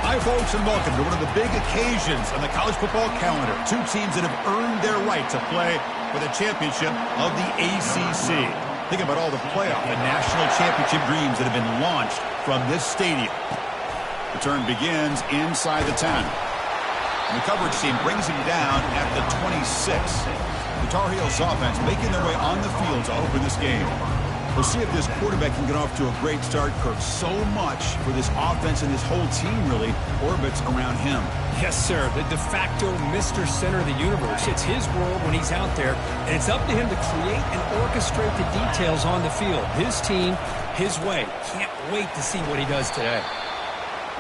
Hi, folks, and welcome to one of the big occasions on the college football calendar. Two teams that have earned their right to play for the championship of the ACC. Think about all the playoff and national championship dreams that have been launched from this stadium. The turn begins inside the 10. And the coverage team brings him down at the 26. The Tar Heels offense making their way on the field to open this game. We'll see if this quarterback can get off to a great start, Kirk. So much for this offense and this whole team really orbits around him. Yes, sir. The de facto Mr. Center of the universe. It's his world when he's out there, and it's up to him to create and orchestrate the details on the field. His team, his way. Can't wait to see what he does today.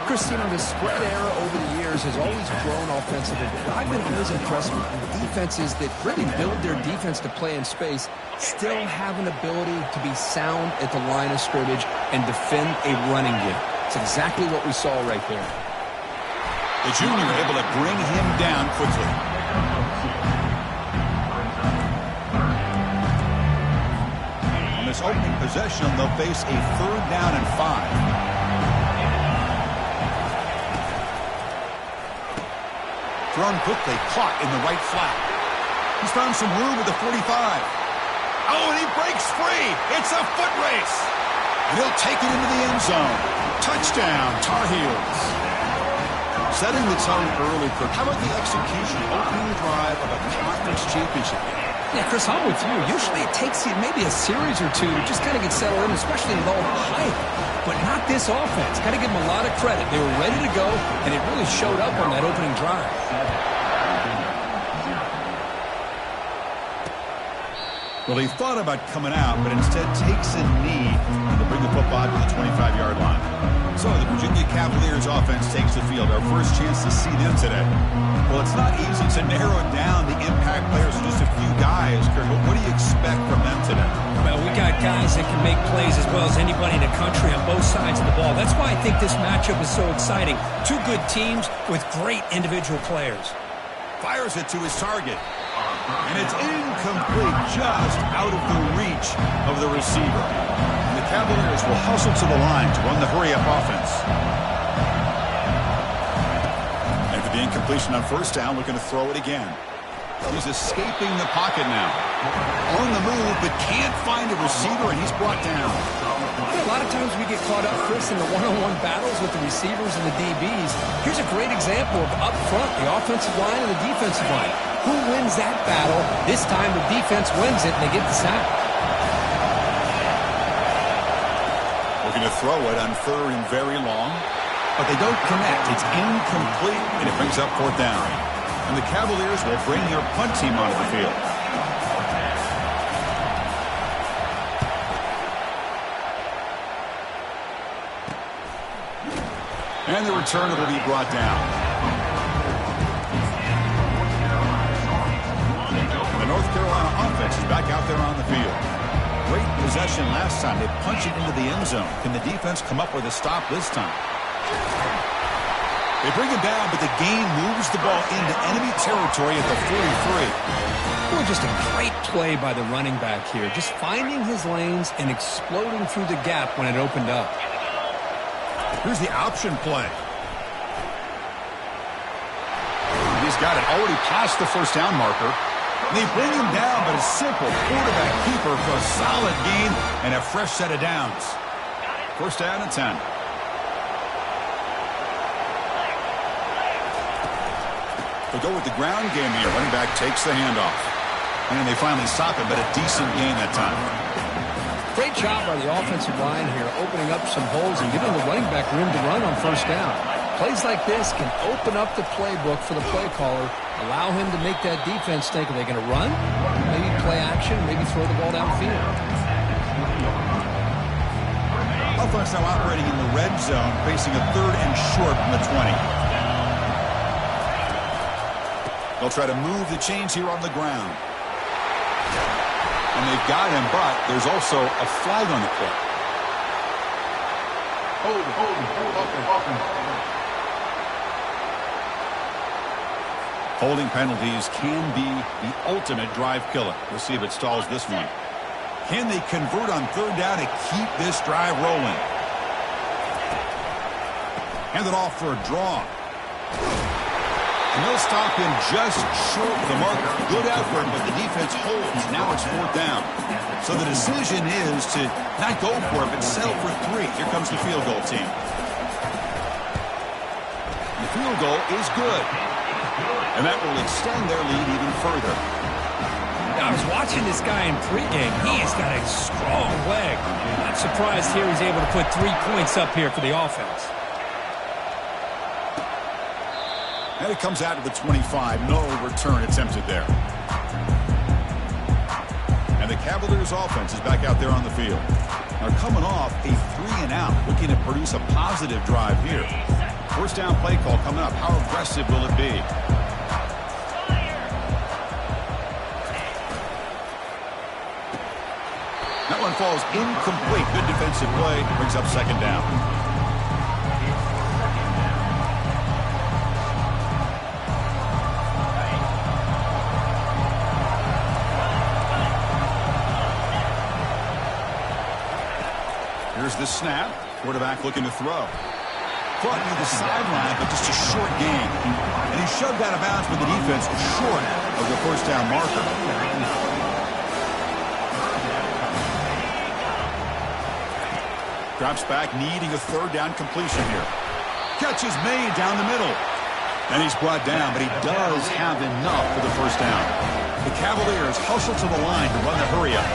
Christine, the spread era over the years has always grown offensively, but I've been always impressed with defenses that really build their defense to play in space, still have an ability to be sound at the line of scrimmage and defend a running game. It's exactly what we saw right there. The junior able to bring him down quickly. On this opening possession, they'll face a 3rd down and 5. Thrown quickly, caught in the right flat. He's found some room with the 45. Oh, and he breaks free. It's a foot race. And he'll take it into the end zone. Touchdown, Tar Heels. Setting the tone early, Kirk. How about the execution, opening drive of a conference championship? Yeah, Chris, I'm with you. Usually it takes you maybe a series or two to just kind of get settled in, especially with all the hype. But not this offense. Got to give them a lot of credit. They were ready to go, and it really showed up on that opening drive. Well, he thought about coming out, but instead takes a knee to bring the football to the 25-yard line. So the Virginia Cavaliers offense takes the field. Our first chance to see them today. Well, it's not easy to narrow down the impact players to just a few guys. Kurt, what do you expect from them today? Well, we got guys that can make plays as well as anybody in the country on both sides of the ball. That's why I think this matchup is so exciting. Two good teams with great individual players. Fires it to his target. And it's incomplete, just out of the reach of the receiver. And the Cavaliers will hustle to the line to run the hurry-up offense. And for the incompletion on 1st down, looking to throw it again. He's escaping the pocket now. On the move, but can't find a receiver, and he's brought down. A lot of times we get caught up, Chris, in the one-on-one battles with the receivers and the DBs. Here's a great example of up front, the offensive line and the defensive line. Who wins that battle? This time the defense wins it, and they get the sack. Looking to throw it on 3rd and very long, but they don't connect. It's incomplete, and it brings up 4th down. And the Cavaliers will bring their punt team onto the field. And the return will be brought down. The North Carolina offense is back out there on the field. Great possession last time. They punch it into the end zone. Can the defense come up with a stop this time? They bring him down, but the gain moves the ball into enemy territory at the 43. Well, just a great play by the running back here. Just finding his lanes and exploding through the gap when it opened up. Here's the option play. He's got it already past the 1st down marker. They bring him down, but a simple quarterback keeper for a solid gain and a fresh set of downs. 1st down and 10. They'll go with the ground game here. Running back takes the handoff. And they finally stop it, but a decent gain that time. Great job by the offensive line here, opening up some holes and giving the running back room to run on 1st down. Plays like this can open up the playbook for the play caller, allow him to make that defense think, are they going to run? Maybe play action, maybe throw the ball downfield. Offense now operating in the red zone, facing a 3rd and short from the 20. They'll try to move the chains here on the ground. And they've got him, but there's also a flag on the play. Holding penalties can be the ultimate drive killer. We'll see if it stalls this one. Can they convert on 3rd down to keep this drive rolling? Hand it off for a draw. And they'll stop him just short of the marker. Good effort, but the defense holds. Now it's 4th down. So the decision is to not go for it, but settle for 3. Here comes the field goal team. The field goal is good. And that will extend their lead even further. I was watching this guy in pregame. He has got a strong leg. Not surprised here he's able to put 3 points up here for the offense. And it comes out to the 25. No return attempted there. And the Cavaliers offense is back out there on the field. Now coming off a 3-and-out, looking to produce a positive drive here. 1st down play call coming up. How aggressive will it be? That one falls incomplete. Good defensive play. Brings up 2nd down. Here's the snap. Quarterback looking to throw. Caught near the sideline, but just a short gain. And he shoved out of bounds, but the defense was short of the 1st down marker. Drops back, needing a 3rd down completion here. Catch is made down the middle. And he's brought down, but he does have enough for the 1st down. The Cavaliers hustle to the line to run the hurry-up.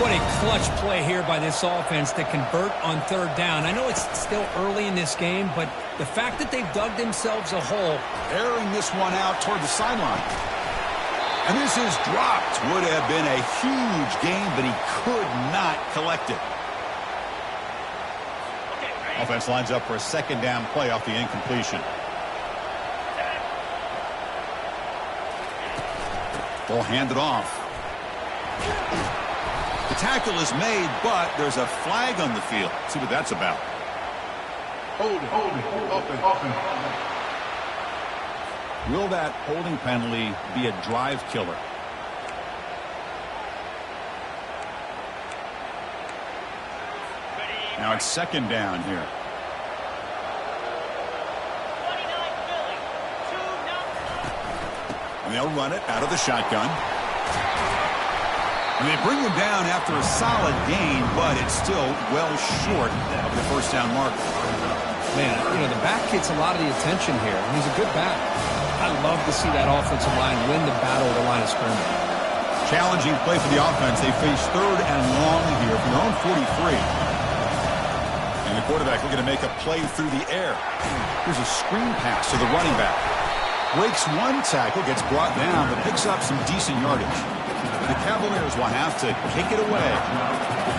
What a clutch play here by this offense to convert on 3rd down. I know it's still early in this game, but the fact that they've dug themselves a hole. Airing this one out toward the sideline. And this is dropped. Would have been a huge gain, but he could not collect it. Offense lines up for a 2nd down play off the incompletion. They'll hand it off. The tackle is made, but there's a flag on the field. Let's see what that's about. Hold it. Open. Will that holding penalty be a drive killer? Now it's 2nd down here. And they'll run it out of the shotgun. And they bring him down after a solid gain, but it's still well short of the 1st down mark. Man, you know, the back gets a lot of the attention here. He's a good back. I love to see that offensive line win the battle of the line of scrimmage. Challenging play for the offense. They face 3rd and long here from their own 43. And the quarterback looking to make a play through the air. Here's a screen pass to the running back. Breaks one tackle, gets brought down, but picks up some decent yardage. The Cavaliers will have to kick it away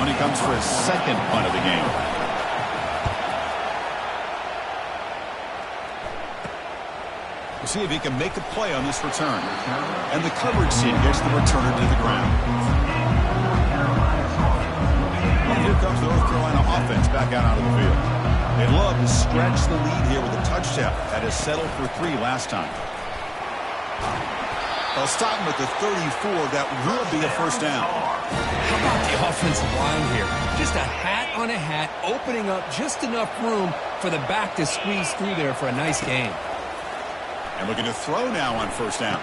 when he comes for his 2nd punt of the game. We'll see if he can make a play on this return. And the coverage team gets the returner to the ground. And here comes the North Carolina offense back out onto the field. They'd love to stretch the lead here with a touchdown. That is settled for 3 last time. They'll stop him at the 34. That will be a 1st down. How about the offensive line here? Just a hat on a hat, opening up just enough room for the back to squeeze through there for a nice gain. And looking to throw now on 1st down.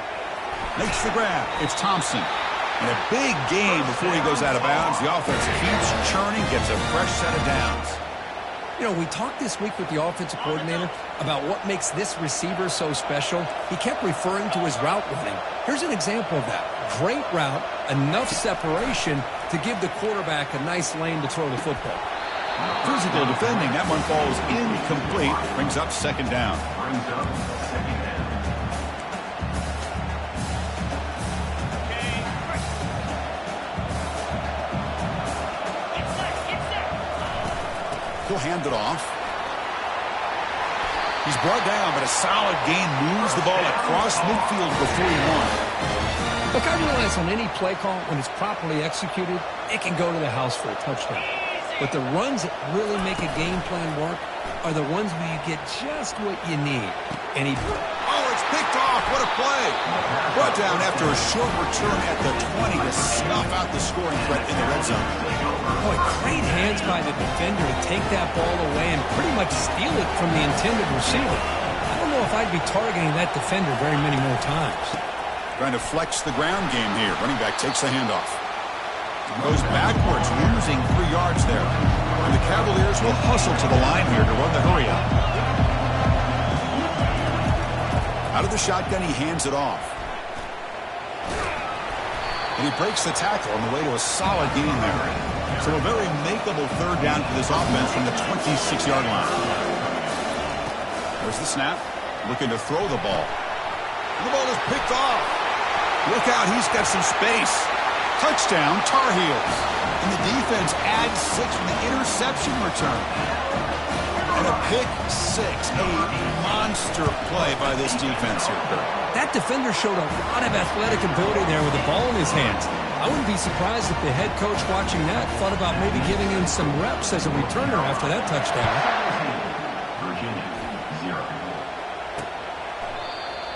Makes the grab. It's Thompson. And a big gain before he goes out of bounds. The offense keeps churning, gets a fresh set of downs. You know, we talked this week with the offensive coordinator about what makes this receiver so special. He kept referring to his route running. Here's an example of that. Great route, enough separation to give the quarterback a nice lane to throw the football. Physical defending. That one falls incomplete. Brings up 2nd down. He'll hand it off. He's brought down, but a solid gain moves the ball across midfield before he won. Look, I realize on any play call, when it's properly executed, it can go to the house for a touchdown. But the runs that really make a game plan work are the ones where you get just what you need. And he... Oh, it's picked off. What a play. Brought down after a short return at the 20 to snuff out the scoring threat in the red zone. Boy, great hands by the defender to take that ball away and pretty much steal it from the intended receiver. I don't know if I'd be targeting that defender very many more times. Trying to flex the ground game here. Running back takes the handoff. Goes backwards, losing 3 yards there. And the Cavaliers will hustle to the line here to run the hurry up. Out of the shotgun, he hands it off. And he breaks the tackle on the way to a solid gain there. So a very makeable third down for this offense from the 26-yard line. There's the snap. Looking to throw the ball. And the ball is picked off. Look out, he's got some space. Touchdown, Tar Heels. And the defense adds 6 from the interception return. And a pick 6, a monster play by this defense here, Kurt. That defender showed a lot of athletic ability there with the ball in his hands. I wouldn't be surprised if the head coach watching that thought about maybe giving him some reps as a returner after that touchdown.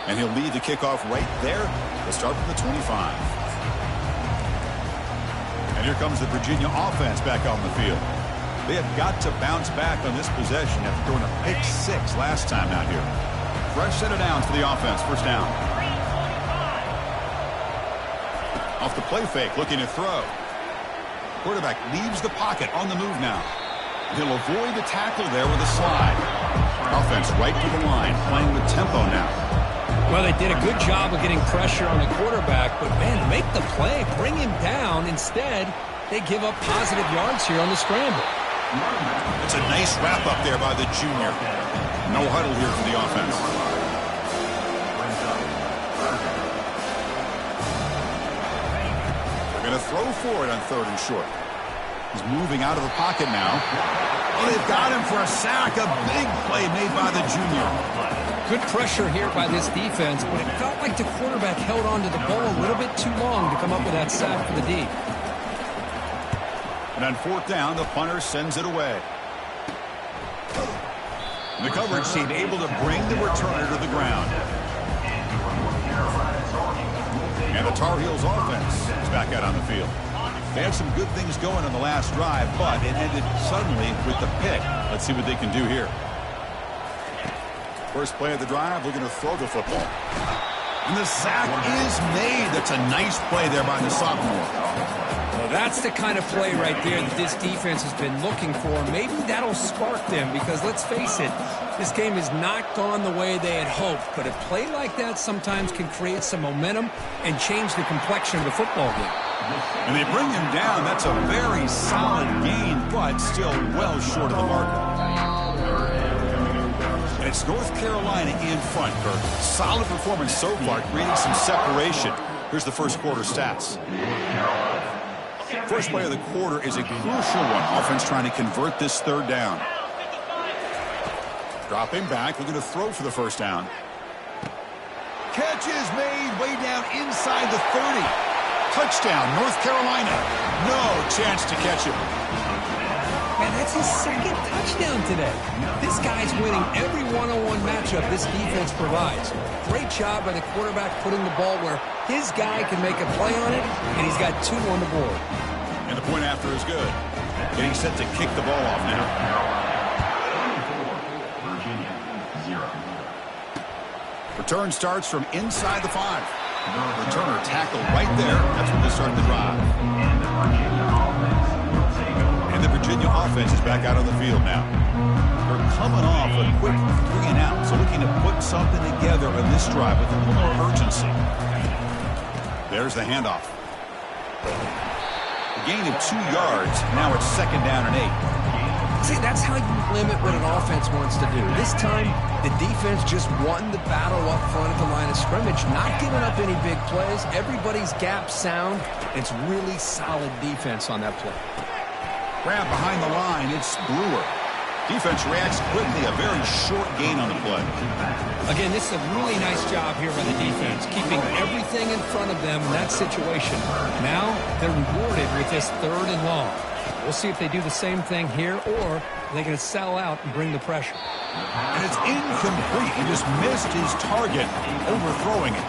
And he'll lead the kickoff right there. They'll start from the 25. And here comes the Virginia offense back on the field. They have got to bounce back on this possession after throwing a pick 6 last time out here. Fresh set of downs for the offense. First down. Off the play fake, looking to throw. Quarterback leaves the pocket on the move now. He'll avoid the tackle there with a slide. Offense right to the line, playing with tempo now. Well, they did a good job of getting pressure on the quarterback, but, man, make the play, bring him down. Instead, they give up positive yards here on the scramble. It's a nice wrap-up there by the junior. No huddle here for the offense. They're going to throw for it on 3rd and short. He's moving out of the pocket now. Oh, they've got him for a sack. A big play made by the junior. Good pressure here by this defense, but it felt like the quarterback held on to the ball a little bit too long to come up with that sack for the D. And on 4th down, the punter sends it away. And the coverage team able to bring the returner to the ground. And the Tar Heels offense is back out on the field. They had some good things going on the last drive, but it ended suddenly with the pick. Let's see what they can do here. First play of the drive, we're going to throw the football. And the sack is made. That's a nice play there by the sophomore. Well, that's the kind of play right there that this defense has been looking for. Maybe that'll spark them because, let's face it, this game has not gone the way they had hoped. But a play like that sometimes can create some momentum and change the complexion of the football game. And they bring him down. That's a very solid gain, but still well short of the marker. And it's North Carolina in front, Kirk. Solid performance so far, creating some separation. Here's the first quarter stats. First play of the quarter is a crucial one. Offense trying to convert this 3rd down. Dropping back, looking to throw for the first down. Catch is made way down inside the 30. Touchdown, North Carolina. No chance to catch him. Man, that's his 2nd touchdown today. This guy's winning every one-on-one matchup this defense provides. Great job by the quarterback putting the ball where his guy can make a play on it, and he's got 2 on the board. And the point after is good. Getting set to kick the ball off now. Return starts from inside the 5. Returner tackled right there. That's when they start the drive. And the Virginia offense is back out on the field now. They're coming off a quick 3 and out, so looking to put something together on this drive with a little more urgency. There's the handoff. A gain of 2 yards. Now it's 2nd down and 8. See, that's how you limit what an offense wants to do. This time, the defense just won the battle up front at the line of scrimmage, not giving up any big plays. Everybody's gap sound. It's really solid defense on that play. Grab behind the line. It's Brewer. Defense reacts quickly. A very short gain on the play. Again, this is a really nice job here by the defense, keeping everything in front of them in that situation. Now they're rewarded with this 3rd and long. We'll see if they do the same thing here, or they're going to sell out and bring the pressure. And it's incomplete. He just missed his target, overthrowing it.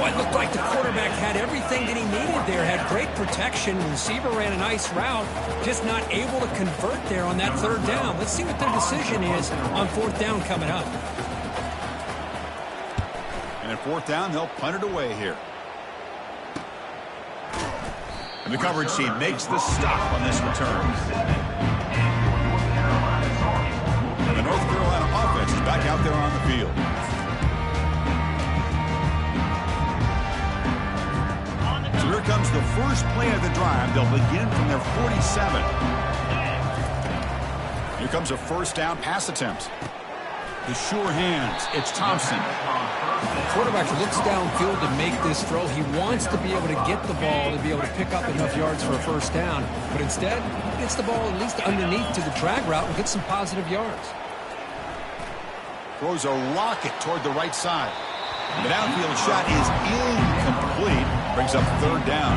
Well, it looked like the quarterback had everything that he needed there, had great protection. The receiver ran a nice route, just not able to convert there on that third down. Let's see what their decision is on fourth down coming up. And at fourth down, they'll punt it away here. And the coverage team makes the stop on this return. And the North Carolina offense is back out there on the field. So here comes the first play of the drive. They'll begin from their 47. Here comes a first down pass attempt. The sure hands. It's Thompson. The quarterback looks downfield to make this throw. He wants to be able to get the ball to be able to pick up enough yards for a first down. But instead, he gets the ball at least underneath to the drag route and gets some positive yards. Throws a rocket toward the right side. The downfield shot is incomplete. Brings up third down.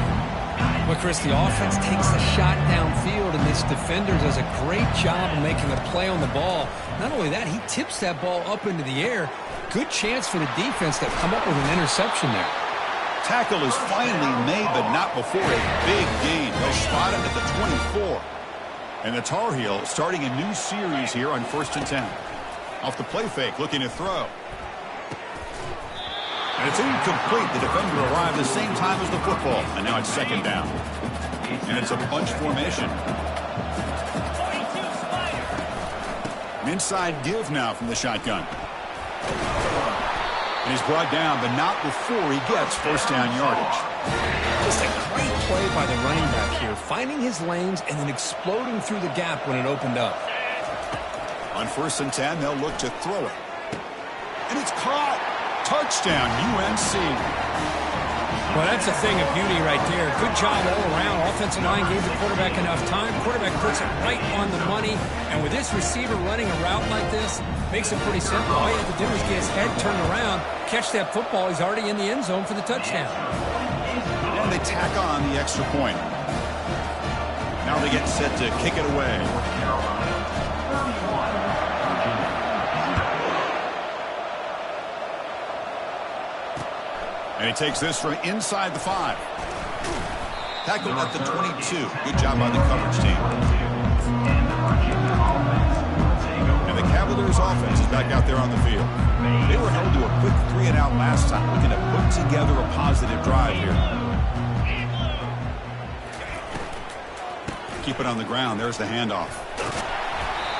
Well, Chris, the offense takes the shot downfield, and this defender does a great job of making a play on the ball. Not only that, he tips that ball up into the air. Good chance for the defense to come up with an interception there. Tackle is finally made, but not before a big gain. They'll spot him at the 24. And the Tar Heels starting a new series here on 1st and 10. Off the play fake, looking to throw. And it's incomplete. The defender arrived the same time as the football. And now it's second down. And it's a bunch formation. An inside give now from the shotgun. And he's brought down, but not before he gets first down yardage. Just a great play by the running back here, finding his lanes and then exploding through the gap when it opened up. On 1st and 10, they'll look to throw it. And it's caught. Touchdown, UNC. Well, that's a thing of beauty right there. Good job all around. Offensive line gave the quarterback enough time. Quarterback puts it right on the money. And with this receiver running a route like this, makes it pretty simple. All you have to do is get his head turned around, catch that football. He's already in the end zone for the touchdown. And they tack on the extra point. Now they get set to kick it away. And he takes this from inside the 5. Tackled at the 22. Good job by the coverage team. And the Cavaliers offense is back out there on the field. They were held to a quick 3-and-out last time, looking to put together a positive drive here. Keep it on the ground. There's the handoff.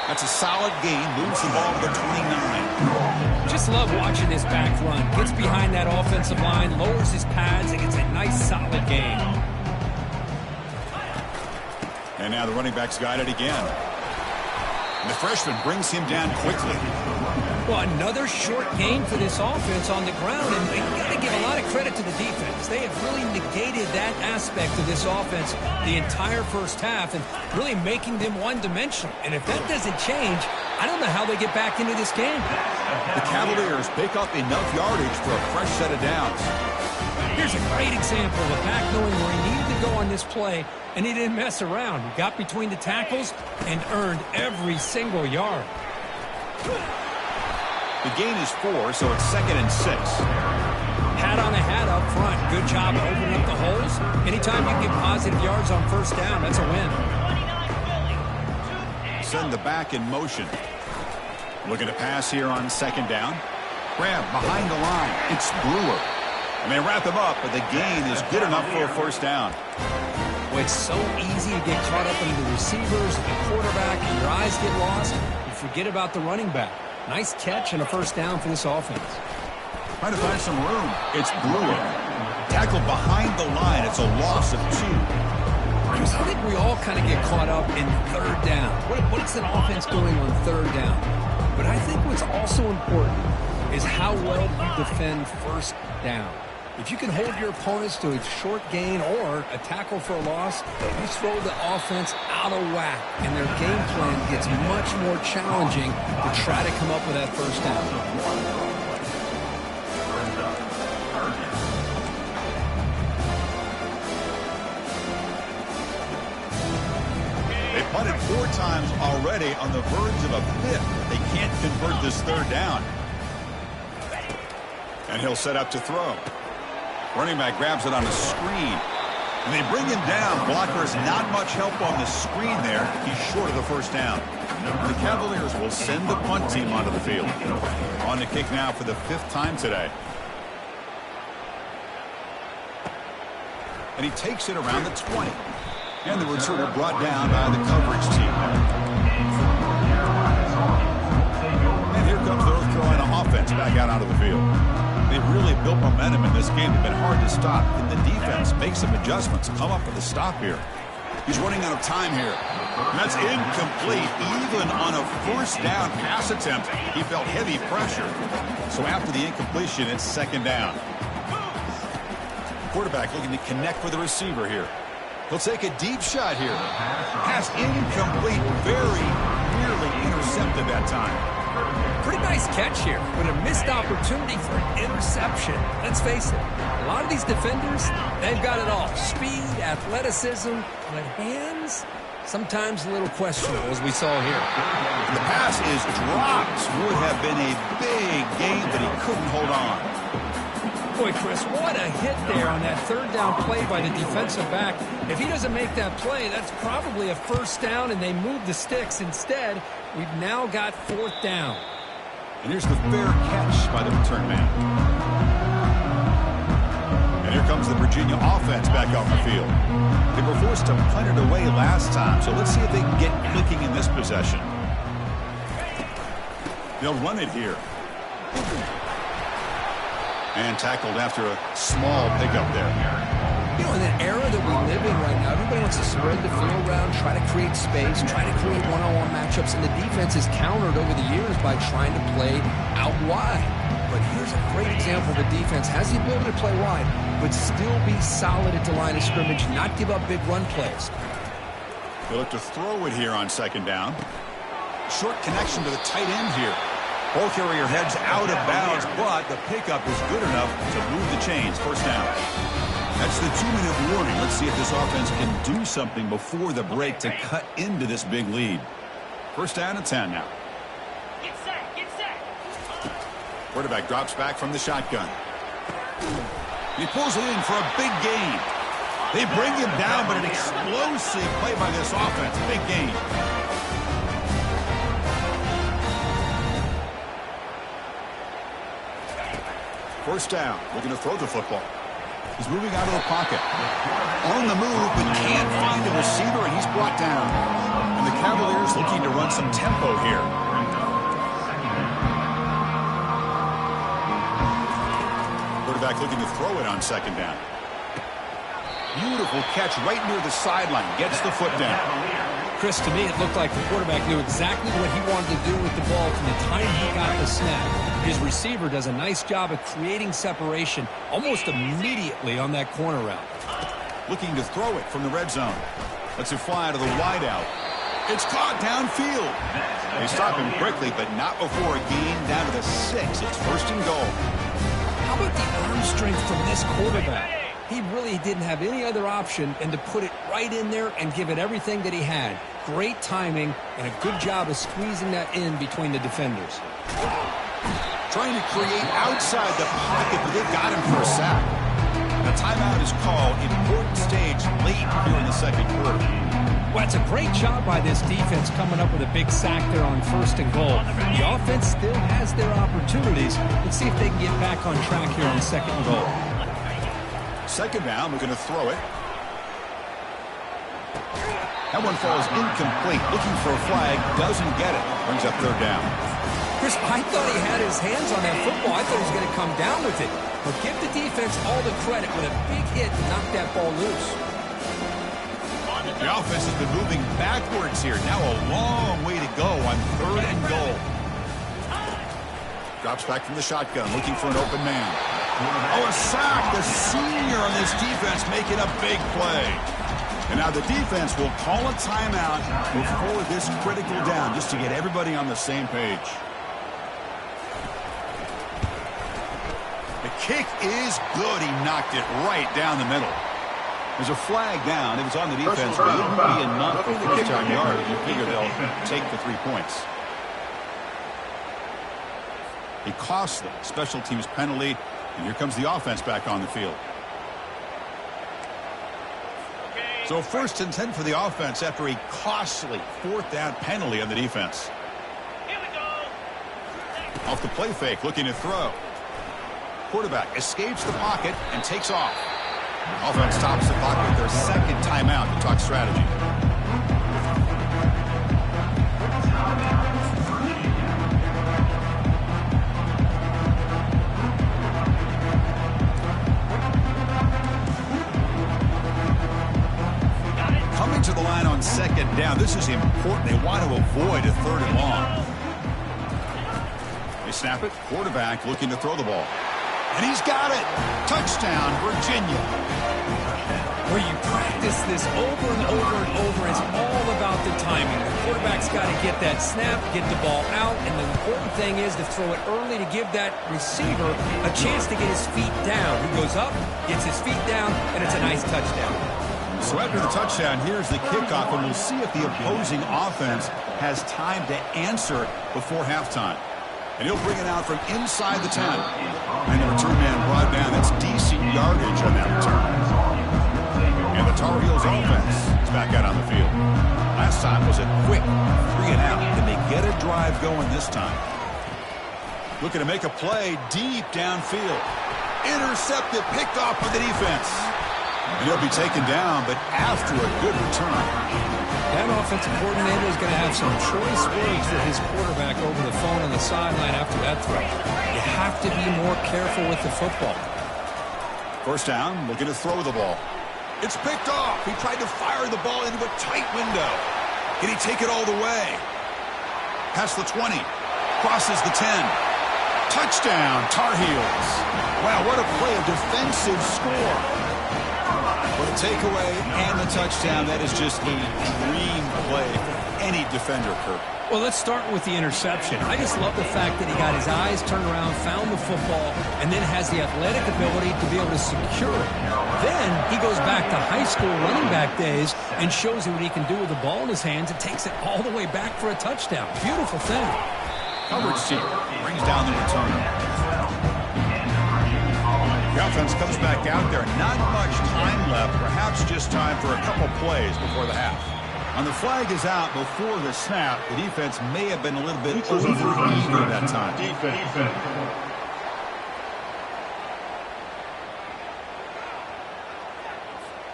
That's a solid gain. Moves the ball to the 29. Just love watching this back run. Gets behind that offensive line, lowers his pads, and gets a nice solid gain. And now the running back's got it again. And the freshman brings him down quickly. Well, another short gain for this offense on the ground, and you got to give a lot of credit to the defense. They have really negated that aspect of this offense the entire first half and really making them one-dimensional. And if that doesn't change, I don't know how they get back into this game. The Cavaliers pick up enough yardage for a fresh set of downs. Here's a great example of a back knowing where he needed to go on this play, and he didn't mess around. He got between the tackles and earned every single yard. The gain is 4, so it's 2nd and 6. Hat on a hat up front. Good job of opening up the holes. Anytime you get positive yards on first down, that's a win. Send the back in motion. Looking to pass here on 2nd down. Grab behind the line. It's Brewer. And they wrap him up, but the gain is good enough for a first down. Well, it's so easy to get caught up in the receivers, the quarterback, and your eyes get lost. You forget about the running back. Nice catch and a first down for this offense. Trying to find some room. It's Brewer. Tackled behind the line. It's a loss of 2. I think we all kind of get caught up in third down. What's an offense doing on third down? But I think what's also important is how well you defend first down. If you can hold your opponents to a short gain or a tackle for a loss, you throw the offense out of whack, and their game plan gets much more challenging to try to come up with that first down. times already on the verge of a fifth. They can't convert this third down. And he'll set up to throw. Running back grabs it on the screen. And they bring him down. Blockers not much help on the screen there. He's short of the first down. The Cavaliers will send the punt team onto the field. On the kick now for the 5th time today. And he takes it around the 20. And the returner brought down by the coverage team. And here comes the North Carolina offense back out onto the field. They've really built momentum in this game. They've been hard to stop. Can the defense make some adjustments, come up with a stop here? He's running out of time here. And that's incomplete. Even on a first down pass attempt, he felt heavy pressure. So after the incompletion, it's 2nd down. Quarterback looking to connect with the receiver here. He'll take a deep shot here. Pass incomplete. Very nearly intercepted that time. Pretty nice catch here, but a missed opportunity for an interception. Let's face it, a lot of these defenders, they've got it all. Speed, athleticism, but hands, sometimes a little questionable, as we saw here. The pass is dropped. Would have been a big gain, but he couldn't hold on. Boy, Chris, what a hit there on that 3rd down play by the defensive back. If he doesn't make that play, that's probably a first down, and they move the sticks. Instead, we've now got 4th down. And here's the fair catch by the return man. And here comes the Virginia offense back on the field. They were forced to punt it away last time, so let's see if they can get clicking in this possession. They'll run it here. And tackled after a small pickup there. You know, in the era that we live in right now, everybody wants to spread the field around, try to create space, try to create one-on-one matchups, and the defense is countered over the years by trying to play out wide. But here's a great example. The defense has the ability to play wide, but still be solid at the line of scrimmage, not give up big run plays. They'll look to throw it here on 2nd down. Short connection to the tight end here. Ball carrier heads out of bounds, but the pickup is good enough to move the chains. First down. That's the 2-minute warning. Let's see if this offense can do something before the break to cut into this big lead. First down and 10 now. Get set, get set. Quarterback drops back from the shotgun. He pulls it in for a big gain. They bring him down, but an explosive play by this offense. Big gain. First down. Looking to throw the football. He's moving out of the pocket. On the move, but can't find the receiver, and he's brought down. And the Cavaliers looking to run some tempo here. Quarterback looking to throw it on 2nd down. Beautiful catch right near the sideline. Gets the foot down. Chris, to me, it looked like the quarterback knew exactly what he wanted to do with the ball from the time he got the snap. His receiver does a nice job of creating separation almost immediately on that corner route. Looking to throw it from the red zone. Lets it fly to the wideout. It's caught downfield. They stop him quickly, but not before a gain down to the 6. It's 1st and goal. How about the arm strength from this quarterback? He really didn't have any other option than to put it right in there and give it everything that he had. Great timing and a good job of squeezing that in between the defenders. Trying to create outside the pocket, but they've got him for a sack. A timeout is called. Important stage late here in the 2nd quarter. Well, it's a great job by this defense coming up with a big sack there on 1st and goal. The offense still has their opportunities. Let's see if they can get back on track here on 2nd and goal. 2nd down, we're going to throw it. That one falls incomplete. Looking for a flag, doesn't get it. Brings up 3rd down. Chris, I thought he had his hands on that football. I thought he was going to come down with it. But give the defense all the credit with a big hit to knock that ball loose. The offense has been moving backwards here. Now a long way to go on 3rd and goal. Drops back from the shotgun, looking for an open man. Oh, a sack. The senior on this defense making a big play. And now the defense will call a timeout before this critical down, just to get everybody on the same page. The kick is good. He knocked it right down the middle. There's a flag down. It was on the defense, but it wouldn't be enough for first down yard. You figure they'll take the 3 points. A costly special teams penalty, and here comes the offense back on the field. So 1st and 10 for the offense after a costly 4th down penalty on the defense. Here we go. Off the play fake, looking to throw. Quarterback escapes the pocket and takes off. Offense stops the clock with their 2nd timeout to talk strategy. Coming to the line on 2nd down. This is important. They want to avoid a 3rd and long. They snap it. Quarterback looking to throw the ball. And he's got it. Touchdown, Virginia. Where you practice this over and over and over, it's all about the timing. The quarterback's got to get that snap, get the ball out, and the important thing is to throw it early to give that receiver a chance to get his feet down. He goes up, gets his feet down, and it's a nice touchdown. So after the touchdown, here's the kickoff, and we'll see if the opposing offense has time to answer before halftime. And he'll bring it out from inside the 10. And the return man brought down. That's decent yardage on that return. And the Tar Heels offense is back out on the field. Last time was a quick 3 and out. Can they get a drive going this time? Looking to make a play deep downfield. Intercepted, picked off by the defense. And he'll be taken down, but after a good return. That offensive coordinator is going to have some choice words for his quarterback over the phone on the sideline after that throw. You have to be more careful with the football. 1st down, looking to throw the ball. It's picked off. He tried to fire the ball into a tight window. Can he take it all the way? Past the 20. Crosses the 10. Touchdown, Tar Heels. Wow, what a play, a defensive score. With a takeaway and the touchdown, that is just a dream play for any defender, Kirk. Well, let's start with the interception. I just love the fact that he got his eyes turned around, found the football, and then has the athletic ability to be able to secure it. Then he goes back to high school running back days and shows you what he can do with the ball in his hands and takes it all the way back for a touchdown. Beautiful thing. Coverage team brings down the returner. The offense comes back out there. Not much time left. Perhaps just time for a couple plays before the half. And the flag is out before the snap. The defense may have been a little bit over-eager that time.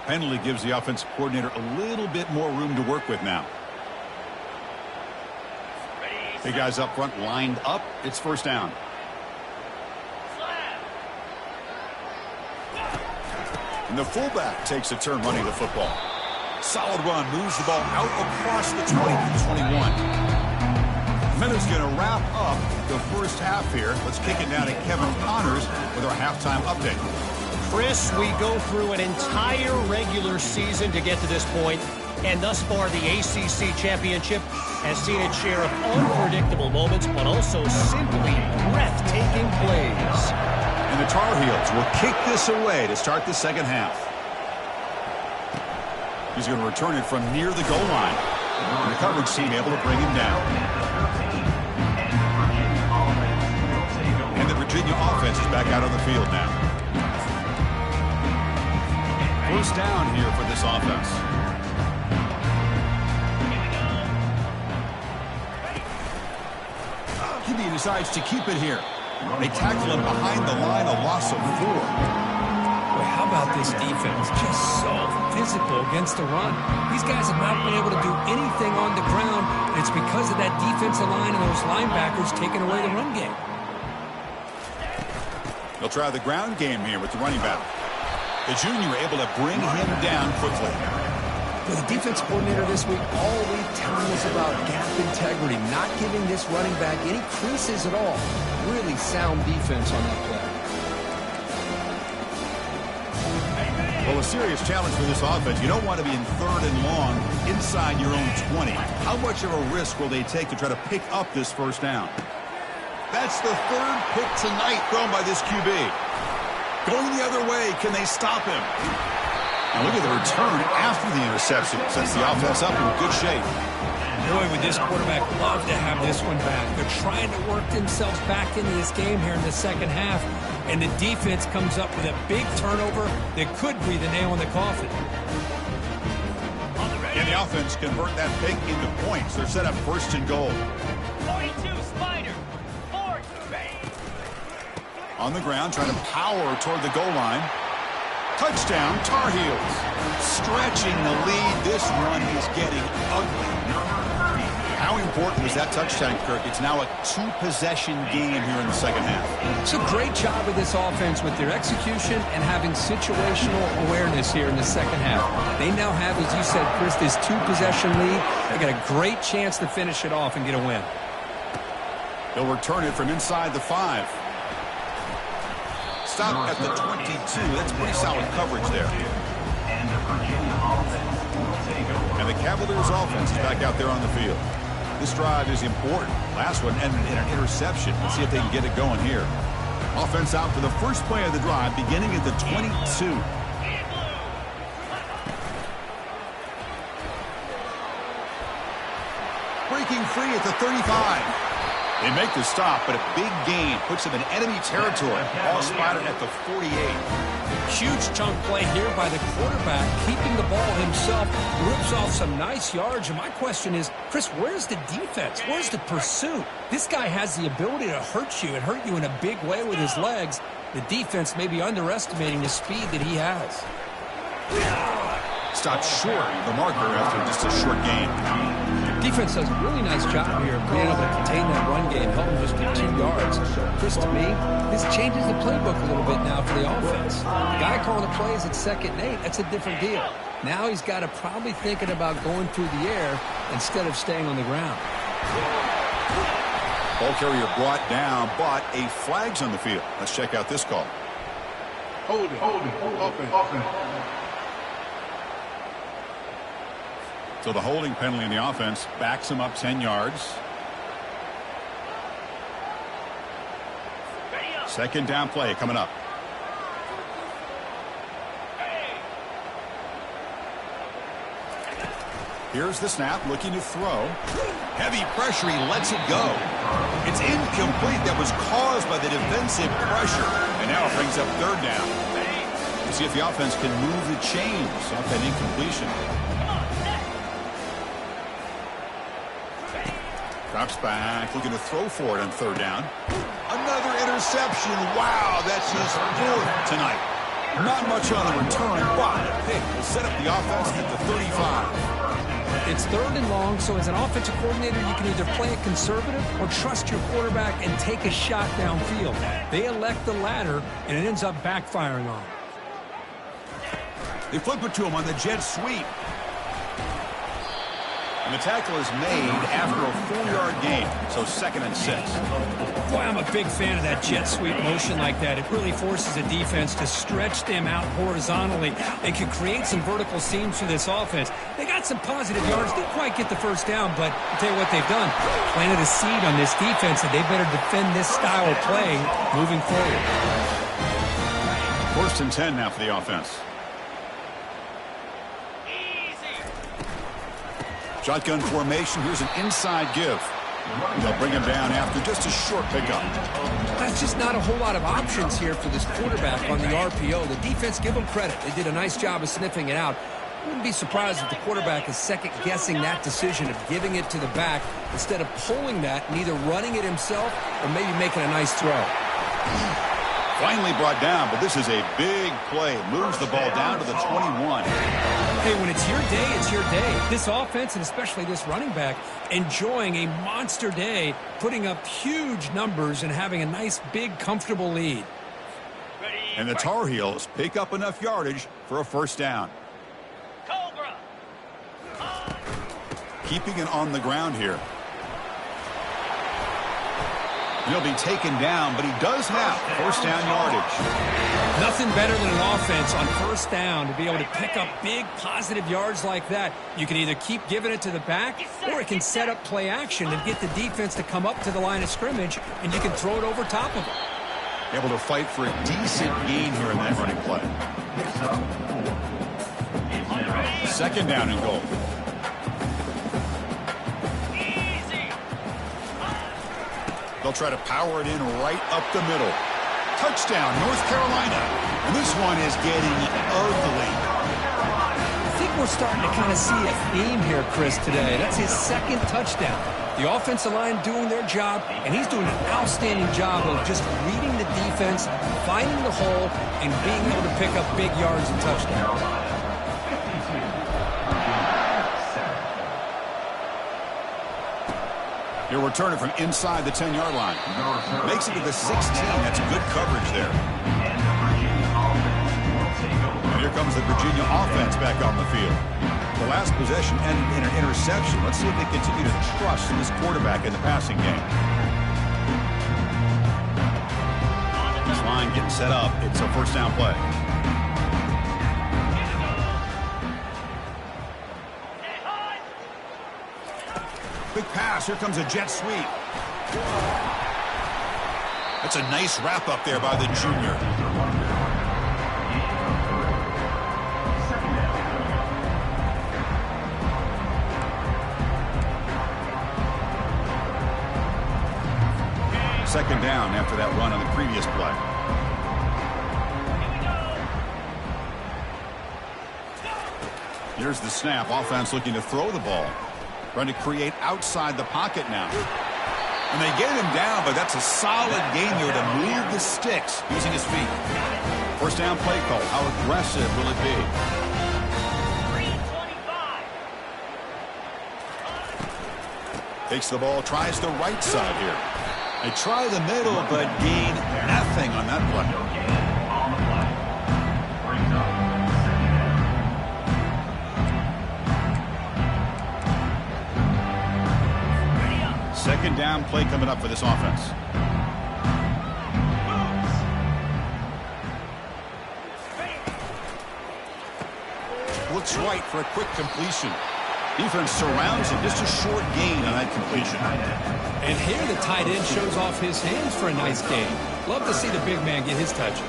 Penalty gives the offensive coordinator a little bit more room to work with now. Big guys up front lined up. It's 1st down. And the fullback takes a turn running the football. Solid run, moves the ball out across the 20 to the 21. Minute's going to wrap up the 1st half here. Let's kick it down to Kevin Connors with our halftime update. Chris, we go through an entire regular season to get to this point, and thus far the ACC championship has seen its share of unpredictable moments, but also simply breathtaking plays. And the Tar Heels will kick this away to start the 2nd half. He's going to return it from near the goal line. And the coverage team able to bring him down. And the Virginia offense is back out on the field now. 1st down here for this offense. He decides to keep it here. They tackle him behind the line, a loss of 4. Boy, how about this defense? Just so physical against the run. These guys have not been able to do anything on the ground, and it's because of that defensive line and those linebackers taking away the run game. They'll try the ground game here with the running back. The junior able to bring him down quickly. Well, the defense coordinator this week always telling us about gap integrity, not giving this running back any creases at all. Really sound defense on that play. Well, a serious challenge for this offense. You don't want to be in 3rd and long inside your own 20. How much of a risk will they take to try to pick up this 1st down? That's the 3rd pick tonight thrown by this QB. Going the other way, can they stop him? And look at the return after the interception. Sets the offense up in good shape. Boy, would this quarterback love to have this one back. They're trying to work themselves back into this game here in the second half. And the defense comes up with a big turnover that could be the nail in the coffin. And the offense convert that pick into points. They're set up first and goal. 42 Spider. 4 On the ground, trying to power toward the goal line. Touchdown, Tar Heels. Stretching the lead. This one is getting ugly. How important was that touchdown, Kirk? It's now a two-possession game here in the second half. It's a great job of this offense with their execution and having situational awareness here in the second half. They now have, as you said, Chris, this two-possession lead. They got a great chance to finish it off and get a win. They'll return it from inside the 5. Stop at the 22. That's pretty solid coverage there. And the Cavaliers offense is back out there on the field. This drive is important. Last one ended in an interception. Let's see if they can get it going here. Offense out for the first play of the drive, beginning at the 22. Breaking free at the 35. They make the stop, but a big gain puts them in enemy territory. Ball spotted at the 48. Huge chunk play here by the quarterback, keeping the ball himself, rips off some nice yards. And my question is, Chris, where's the defense? Where's the pursuit? This guy has the ability to hurt you and hurt you in a big way with his legs. The defense may be underestimating the speed that he has. Stopped short of the marker after just a short gain. Defense does a really nice job here of being able to contain that run game, held him just to 2 yards. Chris, to me, this changes the playbook a little bit now for the offense. The guy calling the plays at 2nd and 8, that's a different deal. Now he's got to probably thinking about going through the air instead of staying on the ground. Ball carrier brought down, but a flag's on the field. Let's check out this call. Hold it. Offense. So the holding penalty in the offense backs him up 10 yards. Second down play coming up. Here's the snap, looking to throw. Heavy pressure, he lets it go. It's incomplete. That was caused by the defensive pressure. And now it brings up 3rd down. We'll see if the offense can move the chains off that incompletion. Drops back, looking to throw for it on 3rd down. Another interception. Wow, that's his 4th tonight. Not much on the return, but a pick will set up the offense at the 35. It's 3rd and long, so as an offensive coordinator, you can either play it conservative or trust your quarterback and take a shot downfield. They elect the latter, and it ends up backfiring on them. They flip it to him on the jet sweep. And the tackle is made after a 4-yard gain, so 2nd and 6. Boy, I'm a big fan of that jet sweep motion like that. It really forces a defense to stretch them out horizontally. They can create some vertical seams for this offense. They got some positive yards. Didn't quite get the 1st down, but I'll tell you what they've done. Planted a seed on this defense, and they better defend this style of play moving forward. 1st and 10 now for the offense. Shotgun formation. Here's an inside give. They'll bring him down after just a short pickup. There's just not a whole lot of options here for this quarterback on the RPO. The defense, give them credit. They did a nice job of sniffing it out. I wouldn't be surprised if the quarterback is second-guessing that decision of giving it to the back instead of pulling that and either running it himself or maybe making a nice throw. Finally brought down, but this is a big play. Moves the ball down to the 21. Hey, when it's your day, it's your day. This offense, and especially this running back, enjoying a monster day, putting up huge numbers and having a nice, big, comfortable lead. And the Tar Heels pick up enough yardage for a 1st down. Cobra. Keeping it on the ground here. He'll be taken down, but he does have 1st down yardage. Nothing better than an offense on 1st down to be able to pick up big positive yards like that. You can either keep giving it to the back, or it can set up play action and get the defense to come up to the line of scrimmage, and you can throw it over top of them. Able to fight for a decent gain here in that running play. Second down and goal. They'll try to power it in right up the middle. Touchdown, North Carolina. And this one is getting ugly. I think we're starting to kind of see a theme here, Chris, today. That's his second touchdown. The offensive line doing their job, and he's doing an outstanding job of just reading the defense, finding the hole, and being able to pick up big yards and touchdowns. He'll return it from inside the 10-yard line. Makes it to the 16. That's good coverage there. And here comes the Virginia offense back on the field. The last possession ended in an interception. Let's see if they continue to trust this quarterback in the passing game. This line getting set up. It's a first down play. Quick pass. Here comes a jet sweep. That's a nice wrap up there by the junior. Second down after that run on the previous play. Here's the snap. Offense looking to throw the ball. Trying to create outside the pocket now. And they get him down, but that's a solid game here to move the sticks using his feet. First down play call. How aggressive will it be? 325. Takes the ball, tries the right side here. They try the middle, but gain nothing on that play. Second down play coming up for this offense. Looks right for a quick completion. Defense surrounds him. Just a short gain on that completion. And here the tight end shows off his hands for a nice gain. Love to see the big man get his touches.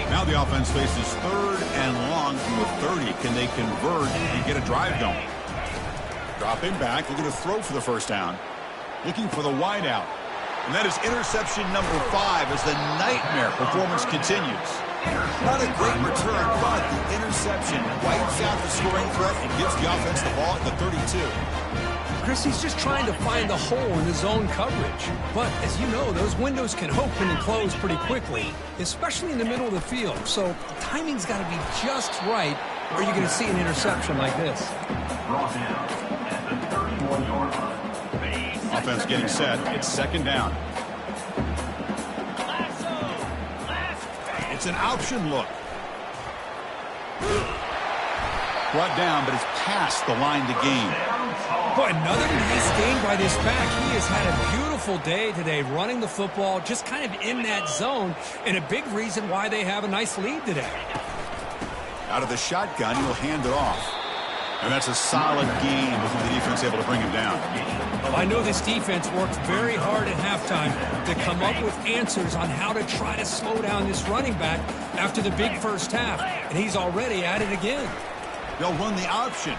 Now the offense faces third and long from the 30. Can they convert and get a drive going? Dropping back, looking to throw for the first down. Looking for the wide out. And that is interception number 5 as the nightmare performance continues. Not a great return, but the interception wipes out the scoring threat and gives the offense the ball at the 32. Chris, he's just trying to find the hole in the zone coverage. But as you know, those windows can open and close pretty quickly, especially in the middle of the field. So the timing's got to be just right, or you're going to see an interception like this. Offense getting set. It's second down. It's an option look. Brought down, but it's past the line to gain. Boy, another nice gain by this back. He has had a beautiful day today running the football, just kind of in that zone, and a big reason why they have a nice lead today. Out of the shotgun, he'll hand it off. And that's a solid gain with the defense able to bring him down. Well, I know this defense worked very hard at halftime to come up with answers on how to try to slow down this running back after the big first half. And he's already at it again. They'll run the option.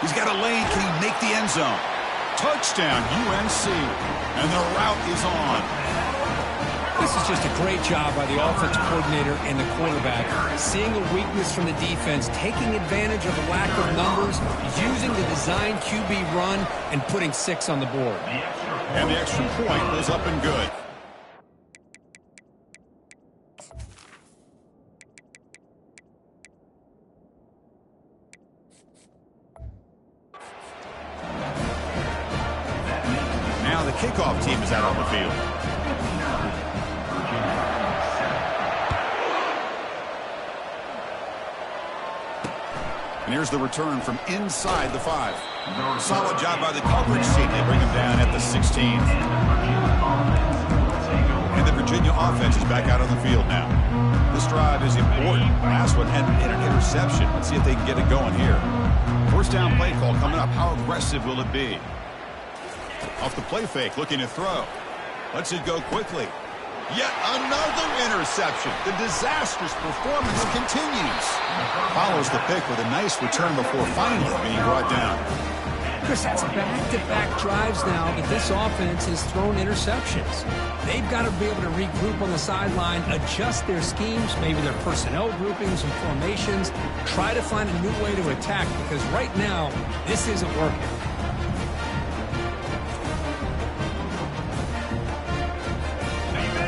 He's got a lane. Can he make the end zone? Touchdown, UNC. And the route is on. This is just a great job by the offensive coordinator and the quarterback, seeing a weakness from the defense, taking advantage of the lack of numbers, using the design QB run, and putting 6 on the board. And the extra point goes up and good. Now the kickoff team is out on the field. And here's the return from inside the 5. Solid job by the coverage team. They bring him down at the 16th. And the Virginia offense is back out on the field now. This drive is important. Last one ended in an interception. Let's see if they can get it going here. First down play call coming up. How aggressive will it be? Off the play fake, looking to throw. Lets it go quickly. Yet another interception. The disastrous performance continues. Follows the pick with a nice return before finally being brought down. Chris, that's back-to-back drives now that this offense has thrown interceptions. They've got to be able to regroup on the sideline, adjust their schemes, maybe their personnel groupings and formations, try to find a new way to attack, because right now, this isn't working.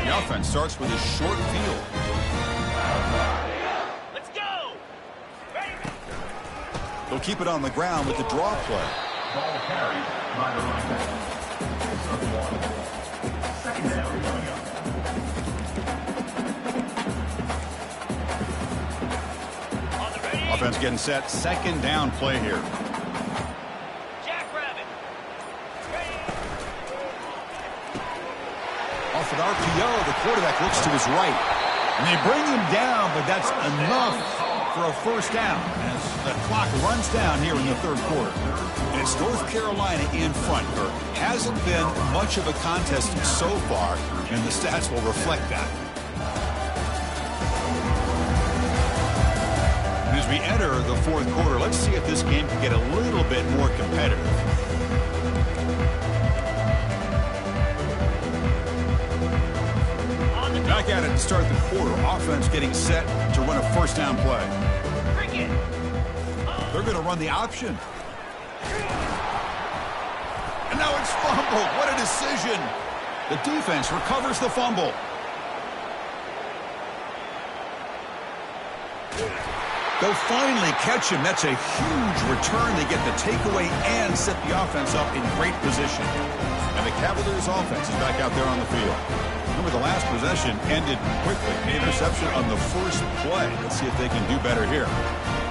The offense starts with a short field. Let's go. They'll keep it on the ground with the draw play. Ball carried by the running back. Second down coming up. Offense getting set. Second down play here. Jackrabbit. Off an RPO, the quarterback looks to his right. And they bring him down, but that's enough for a first down as the clock runs down here in the third quarter. And it's North Carolina in front. There hasn't been much of a contest so far, and the stats will reflect that. And as we enter the fourth quarter, let's see if this game can get a little bit more competitive. Back at it to start the quarter. Offense getting set to run a first down play. They're going to run the option. And now it's fumbled. What a decision. The defense recovers the fumble. They'll finally catch him. That's a huge return. They get the takeaway and set the offense up in great position. And the Cavaliers offense is back out there on the field. Remember, the last possession ended quickly. An interception on the first play. Let's see if they can do better here.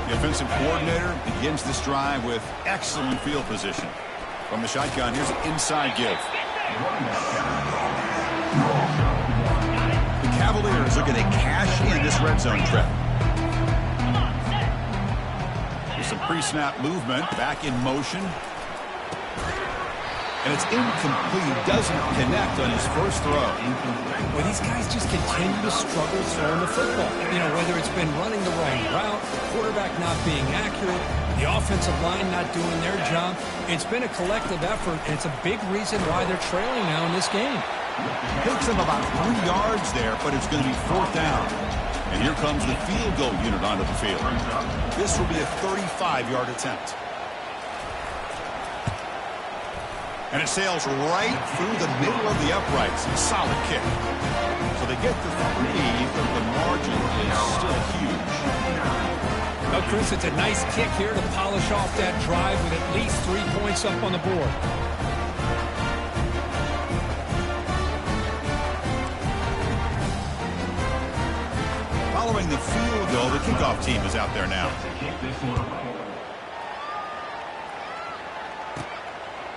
The offensive coordinator begins this drive with excellent field position. From the shotgun, here's an inside give. The Cavaliers are going to cash in this red zone trip. With some pre-snap movement, back in motion. And it's incomplete. Doesn't connect on his first throw. Well, these guys just continue to struggle throwing the football. You know, whether it's been running the wrong route, quarterback not being accurate, the offensive line not doing their job. It's been a collective effort, and it's a big reason why they're trailing now in this game. Takes them about 3 yards there, but it's going to be fourth down. And here comes the field goal unit onto the field. This will be a 35-yard attempt. And it sails right through the middle of the uprights. A solid kick. So they get the 3, but the margin is still huge. Well, Chris, it's a nice kick here to polish off that drive with at least 3 points up on the board. Following the field goal, the kickoff team is out there now.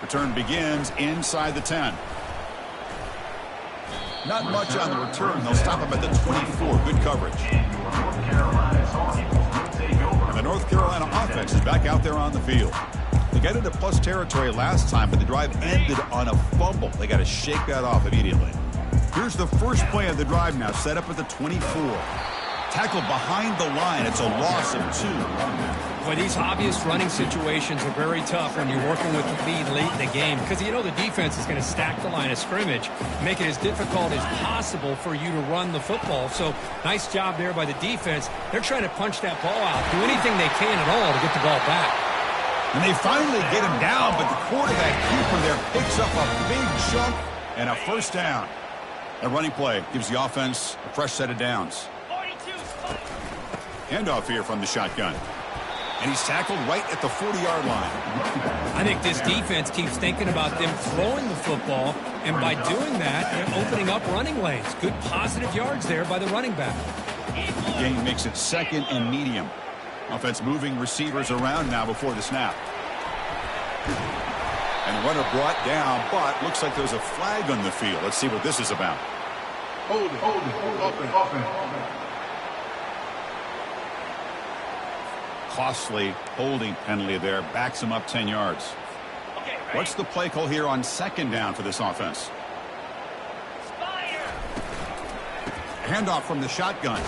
Return begins inside the 10. Not much on the return. They'll stop him at the 24. Good coverage. And the North Carolina offense is back out there on the field. They got into plus territory last time, but the drive ended on a fumble. They got to shake that off immediately. Here's the first play of the drive now, set up at the 24. Tackled behind the line. It's a loss of 2. Well, these obvious running situations are very tough when you're working with the lead late in the game, because you know the defense is going to stack the line of scrimmage, make it as difficult as possible for you to run the football. So nice job there by the defense. They're trying to punch that ball out, do anything they can at all to get the ball back. And they finally get him down, but the quarterback keeper there picks up a big chunk and a first down. A running play gives the offense a fresh set of downs. Handoff here from the shotgun. And he's tackled right at the 40-yard line. I think this defense keeps thinking about them throwing the football, and by doing that, they're opening up running lanes. Good positive yards there by the running back. The game makes it second and medium. Offense moving receivers around now before the snap. And the runner brought down, but looks like there's a flag on the field. Let's see what this is about. Hold it. Offense. Costly holding penalty there. Backs him up 10 yards. What's the play call here on second down for this offense? Handoff from the shotgun.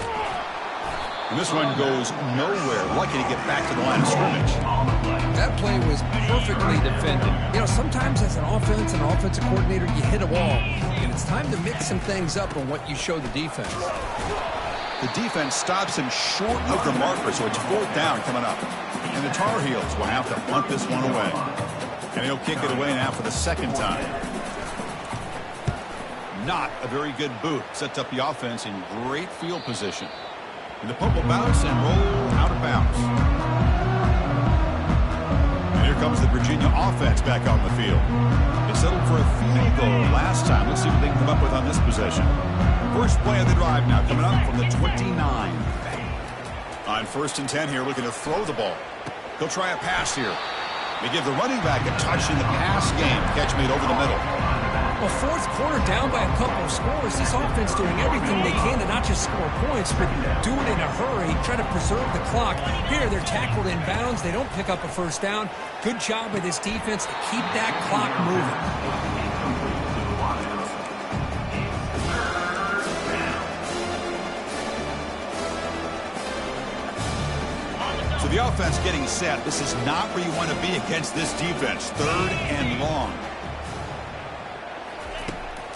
And this one goes nowhere. Lucky to get back to the line of scrimmage. That play was perfectly defended. You know, sometimes as an offensive coordinator, you hit a wall. And it's time to mix some things up on what you show the defense. The defense stops him short of the marker, so it's 4th down coming up. And the Tar Heels will have to punt this one away. And he'll kick it away now for the 2nd time. Not a very good boot. Sets up the offense in great field position. And the punt will bounce and roll out of bounds. And here comes the Virginia offense back on the field. They settled for a field goal last time. Let's see what they can come up with on this possession. First play of the drive now coming up from the 29. On 1st and 10 here, looking to throw the ball. He'll try a pass here. They give the running back a touch in the pass game. Catch made over the middle. Well, 4th quarter down by a couple of scores. This offense doing everything they can to not just score points, but do it in a hurry, try to preserve the clock. Here, they're tackled in bounds. They don't pick up a 1st down. Good job by this defense to keep that clock moving. So the offense getting set. This is not where you want to be against this defense. 3rd and long.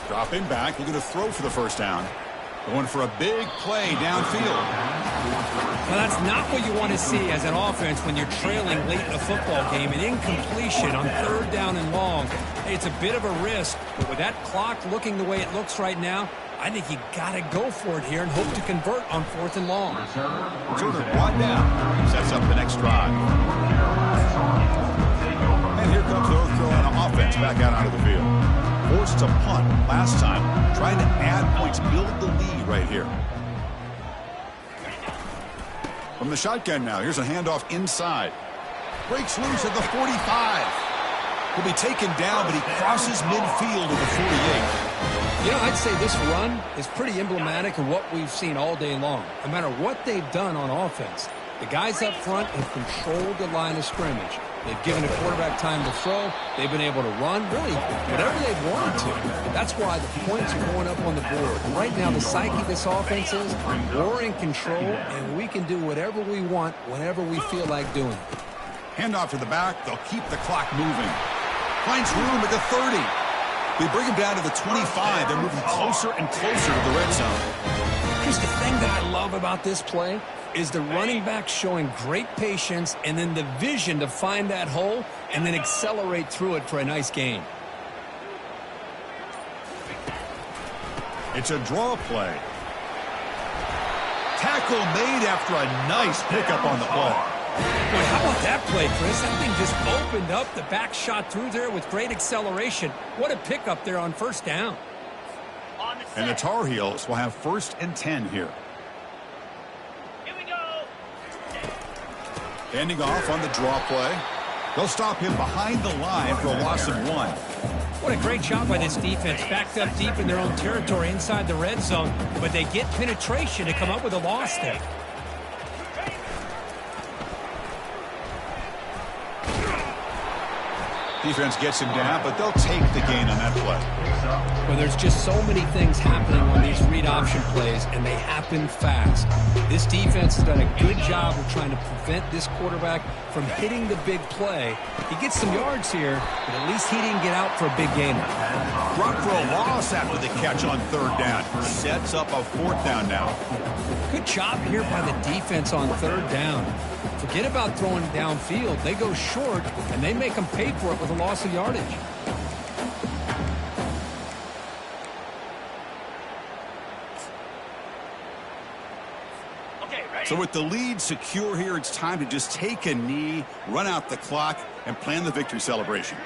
Dropping back, looking to throw for the 1st down. Going for a big play downfield. Well, that's not what you want to see as an offense when you're trailing late in a football game. An incompletion on 3rd down and long. Hey, it's a bit of a risk, but with that clock looking the way it looks right now, I think you got to go for it here and hope to convert on 4th and long. Turner brought down. Sets up the next drive. And here comes the North Carolina offense back out onto the field. Forced to punt last time. Trying to add points, build the lead right here. From the shotgun now, here's a handoff inside. Breaks loose at the 45. He'll be taken down, but he crosses midfield at the 48. You know, I'd say this run is pretty emblematic of what we've seen all day long. No matter what they've done on offense, the guys up front have controlled the line of scrimmage. They've given the quarterback time to throw. They've been able to run, really, whatever they've wanted to. That's why the points are going up on the board. Right now, the psyche of this offense is we're in control, and we can do whatever we want whenever we feel like doing it. Handoff to the back. They'll keep the clock moving. Finds room at the 30. They bring him down to the 25. They're moving closer and closer to the red zone. Here's the thing that I love about this play is the running back showing great patience and then the vision to find that hole and then accelerate through it for a nice gain. It's a draw play. Tackle made after a nice pickup on the play. Boy, how about that play, Chris? That thing just opened up. The back shot through there with great acceleration. What a pickup there on 1st down. And the Tar Heels will have 1st and 10 here. Here we go. Handing off on the draw play. They'll stop him behind the line for a loss of 1. What a great job by this defense. Backed up deep in their own territory inside the red zone, but they get penetration to come up with a loss there. Defense gets him down, but they'll take the gain on that play. Well, there's just so many things happening on these read option plays, and they happen fast. This defense has done a good job of trying to prevent this quarterback from hitting the big play. He gets some yards here, but at least he didn't get out for a big gainer. Brought for a loss after the catch on 3rd down. Sets up a 4th down now. Good job here by the defense on 3rd down. Forget about throwing downfield. They go short, and they make them pay for it with a loss of yardage. So with the lead secure here, it's time to just take a knee, run out the clock, and plan the victory celebration.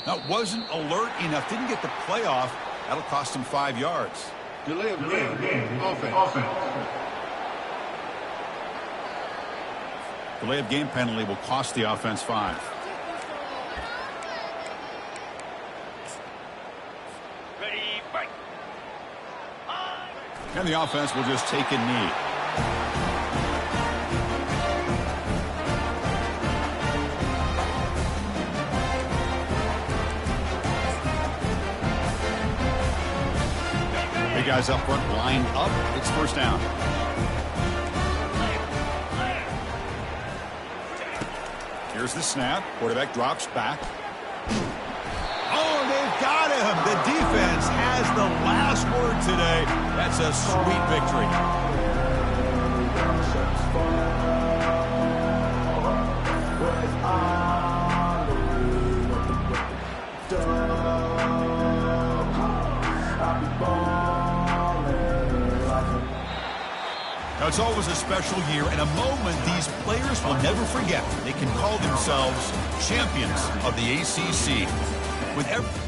That wasn't alert enough. Didn't get the play off. That'll cost him 5 yards. Delay of game. Offense. Delay of game penalty will cost the offense 5. Ready, break. And the offense will just take a knee. guys up front lined up. It's first down. Here's the snap. Quarterback drops back. Oh, they've got him. The defense has the last word today. That's a sweet victory. Now, it's always a special year and a moment these players will never forget. They can call themselves champions of the ACC. With every